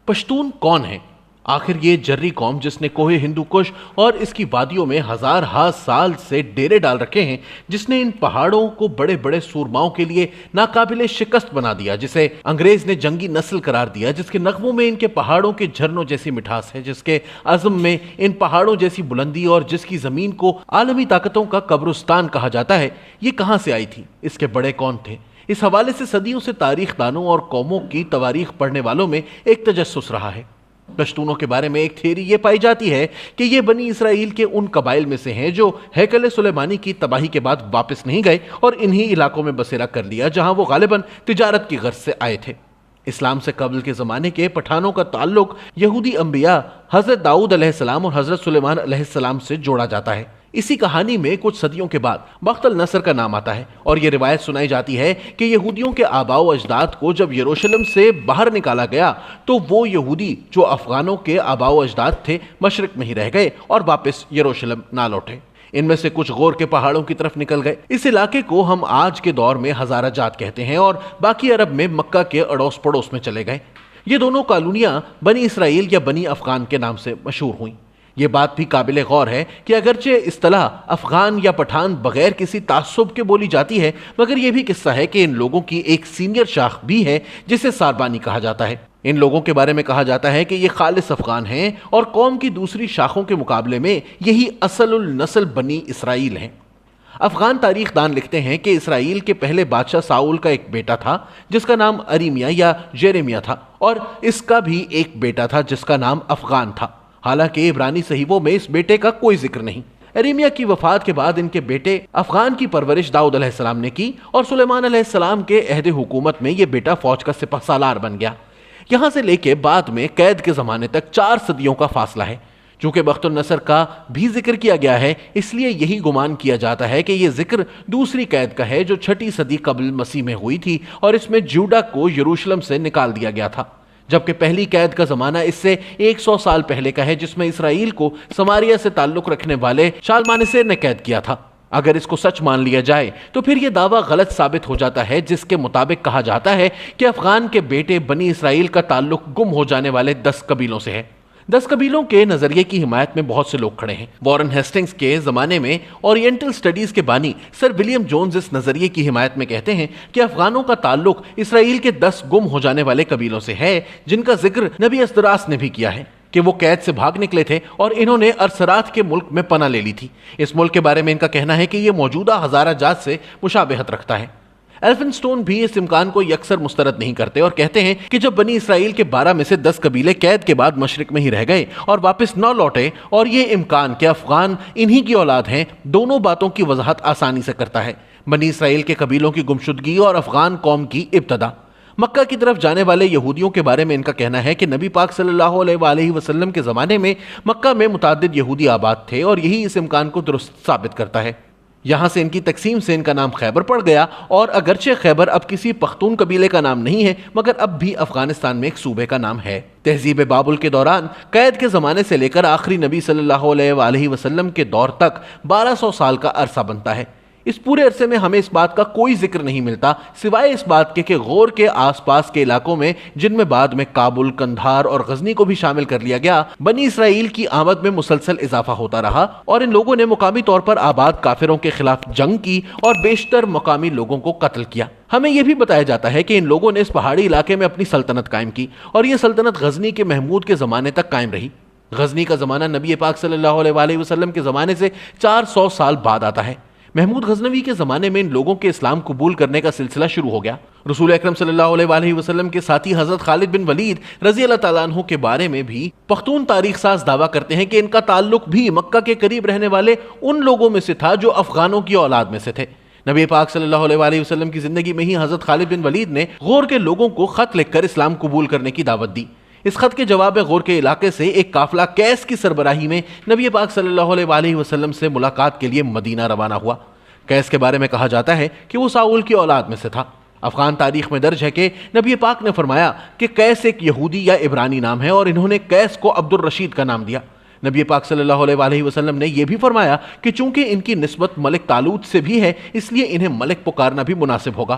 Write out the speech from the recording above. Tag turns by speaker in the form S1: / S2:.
S1: پشتون کون ہیں؟ آخر یہ جری قوم جس نے کوہ ہندو کش اور اس کی وادیوں میں ہزار سال سے ڈیرے ڈال رکھے ہیں، جس نے ان پہاڑوں کو بڑے بڑے سورماؤں کے لیے ناقابل شکست بنا دیا، جسے انگریز نے جنگی نسل قرار دیا، جس کے نغموں میں ان کے پہاڑوں کے جھرنوں جیسی مٹھاس ہے، جس کے عزم میں ان پہاڑوں جیسی بلندی اور جس کی زمین کو عالمی طاقتوں کا قبرستان کہا جاتا ہے، یہ کہاں سے آئی تھی؟ اس کے بڑے کون تھے؟ اس حوالے سے صدیوں سے تاریخ دانوں اور قوموں کی تواریخ پڑھنے والوں میں ایک تجسس رہا ہے۔ پشتونوں کے بارے میں ایک تھیوری یہ پائی جاتی ہے کہ یہ بنی اسرائیل کے ان قبائل میں سے ہیں جو ہیکل سلیمانی کی تباہی کے بعد واپس نہیں گئے اور انہی علاقوں میں بسیرا کر لیا جہاں وہ غالباً تجارت کی غرض سے آئے تھے۔ اسلام سے قبل کے زمانے کے پٹھانوں کا تعلق یہودی انبیاء حضرت داؤد علیہ السلام اور حضرت سلیمان علیہ السلام سے جوڑا جاتا ہے۔ اسی کہانی میں کچھ صدیوں کے بعد بخت النصر کا نام آتا ہے، اور یہ روایت سنائی جاتی ہے کہ یہودیوں کے آباء و اجداد کو جب یروشلم سے باہر نکالا گیا تو وہ یہودی جو افغانوں کے آباء و اجداد تھے مشرق میں ہی رہ گئے اور واپس یروشلم نہ لوٹے۔ ان میں سے کچھ غور کے پہاڑوں کی طرف نکل گئے۔ اس علاقے کو ہم آج کے دور میں ہزارہ جات کہتے ہیں، اور باقی عرب میں مکہ کے اڑوس پڑوس میں چلے گئے۔ یہ دونوں کالونیاں بنی اسرائیل یا بنی افغان کے نام سے مشہور ہوئیں۔ یہ بات بھی قابل غور ہے کہ اگرچہ اصطلاح افغان یا پٹھان بغیر کسی تعصب کے بولی جاتی ہے، مگر یہ بھی قصہ ہے کہ ان لوگوں کی ایک سینئر شاخ بھی ہے جسے ساربانی کہا جاتا ہے۔ ان لوگوں کے بارے میں کہا جاتا ہے کہ یہ خالص افغان ہیں اور قوم کی دوسری شاخوں کے مقابلے میں یہی اصل النسل بنی اسرائیل ہیں۔ افغان تاریخ دان لکھتے ہیں کہ اسرائیل کے پہلے بادشاہ ساؤل کا ایک بیٹا تھا جس کا نام اریمیا یا جیریمیا تھا، اور اس کا بھی ایک بیٹا تھا جس کا نام افغان تھا۔ حالانکہ عبرانی صحیفوں میں اس بیٹے کا کوئی ذکر نہیں۔ اریمیا کی وفات کے بعد ان کے بیٹے افغان کی پرورش داؤد علیہ السلام نے کی، اور سلیمان علیہ السلام کے عہد حکومت میں یہ بیٹا فوج کا سپہ سالار بن گیا۔ یہاں سے لے کے بعد میں قید کے زمانے تک 4 صدیوں کا فاصلہ ہے۔ چونکہ بخت النصر کا بھی ذکر کیا گیا ہے، اس لیے یہی گمان کیا جاتا ہے کہ یہ ذکر دوسری قید کا ہے جو 6 صدی قبل مسیح میں ہوئی تھی، اور اس میں جوڈا کو یروشلم سے نکال دیا گیا تھا، جبکہ پہلی قید کا زمانہ اس سے 100 سال پہلے کا ہے، جس میں اسرائیل کو سماریہ سے تعلق رکھنے والے شالمانیسر نے قید کیا تھا۔ اگر اس کو سچ مان لیا جائے تو پھر یہ دعویٰ غلط ثابت ہو جاتا ہے، جس کے مطابق کہا جاتا ہے کہ افغان کے بیٹے بنی اسرائیل کا تعلق گم ہو جانے والے 10 قبیلوں سے ہے۔ 10 قبیلوں کے نظریے کی حمایت میں بہت سے لوگ کھڑے ہیں۔ وارن ہیسٹنگز کے زمانے میں اورینٹل سٹڈیز کے بانی سر ولیم جونز اس نظریے کی حمایت میں کہتے ہیں کہ افغانوں کا تعلق اسرائیل کے 10 گم ہو جانے والے قبیلوں سے ہے، جن کا ذکر نبی اسدراس نے بھی کیا ہے کہ وہ قید سے بھاگ نکلے تھے اور انہوں نے ارسرات کے ملک میں پناہ لے لی تھی۔ اس ملک کے بارے میں ان کا کہنا ہے کہ یہ موجودہ ہزارہ جات سے مشابہت رکھتا ہے۔ ایلفنسٹون بھی اس امکان کو یکسر مسترد نہیں کرتے اور کہتے ہیں کہ جب بنی اسرائیل کے 12 میں سے 10 قبیلے قید کے بعد مشرق میں ہی رہ گئے اور واپس نہ لوٹے، اور یہ امکان کہ افغان انہی کی اولاد ہیں، دونوں باتوں کی وضاحت آسانی سے کرتا ہے۔ بنی اسرائیل کے قبیلوں کی گمشدگی اور افغان قوم کی ابتدا۔ مکہ کی طرف جانے والے یہودیوں کے بارے میں ان کا کہنا ہے کہ نبی پاک صلی اللہ علیہ وآلہ وسلم کے زمانے میں مکہ میں متعدد یہودی آباد تھے، اور یہی اس امکان کو درست ثابت کرتا ہے۔ یہاں سے ان کی تقسیم سے ان کا نام خیبر پڑ گیا، اور اگرچہ خیبر اب کسی پختون قبیلے کا نام نہیں ہے، مگر اب بھی افغانستان میں ایک صوبے کا نام ہے۔ تہذیب بابل کے دوران قید کے زمانے سے لے کر آخری نبی صلی اللہ علیہ وآلہ وسلم کے دور تک 1200 سال کا عرصہ بنتا ہے۔ اس پورے عرصے میں ہمیں اس بات کا کوئی ذکر نہیں ملتا سوائے اس بات کے کہ غور کے آس پاس کے علاقوں میں، جن میں بعد میں کابل، قندھار اور غزنی کو بھی شامل کر لیا گیا، بنی اسرائیل کی آمد میں مسلسل اضافہ ہوتا رہا، اور ان لوگوں نے مقامی طور پر آباد کافروں کے خلاف جنگ کی اور بیشتر مقامی لوگوں کو قتل کیا۔ ہمیں یہ بھی بتایا جاتا ہے کہ ان لوگوں نے اس پہاڑی علاقے میں اپنی سلطنت قائم کی، اور یہ سلطنت غزنی کے محمود کے زمانے تک قائم رہی۔ غزنی کا زمانہ نبی پاک صلی اللہ علیہ وآلہ وسلم کے زمانے سے 400 سال بعد آتا ہے۔ محمود غزنوی کے زمانے میں ان لوگوں کے اسلام قبول کرنے کا سلسلہ شروع ہو گیا۔ رسول اکرم صلی اللہ علیہ وآلہ وسلم کے ساتھی حضرت خالد بن ولید رضی اللہ تعالیٰ عنہ کے بارے میں بھی پختون تاریخ ساز دعویٰ کرتے ہیں کہ ان کا تعلق بھی مکہ کے قریب رہنے والے ان لوگوں میں سے تھا جو افغانوں کی اولاد میں سے تھے۔ نبی پاک صلی اللہ علیہ وآلہ وسلم کی زندگی میں ہی حضرت خالد بن ولید نے غور کے لوگوں کو خط لکھ کر اسلام قبول کرنے کی دعوت دی۔ اس خط کے جواب میں غور کے علاقے سے ایک قافلہ قیس کی سربراہی میں نبی پاک صلی اللہ علیہ وآلہ وسلم سے ملاقات کے لیے مدینہ روانہ ہوا۔ قیس کے بارے میں کہا جاتا ہے کہ وہ ساؤل کی اولاد میں سے تھا۔ افغان تاریخ میں درج ہے کہ نبی پاک نے فرمایا کہ قیس ایک یہودی یا عبرانی نام ہے، اور انہوں نے قیس کو عبد الرشید کا نام دیا۔ نبی پاک صلی اللہ علیہ وآلہ وسلم نے یہ بھی فرمایا کہ چونکہ ان کی نسبت ملک طالوت سے بھی ہے، اس لیے انہیں ملک پکارنا بھی مناسب ہوگا۔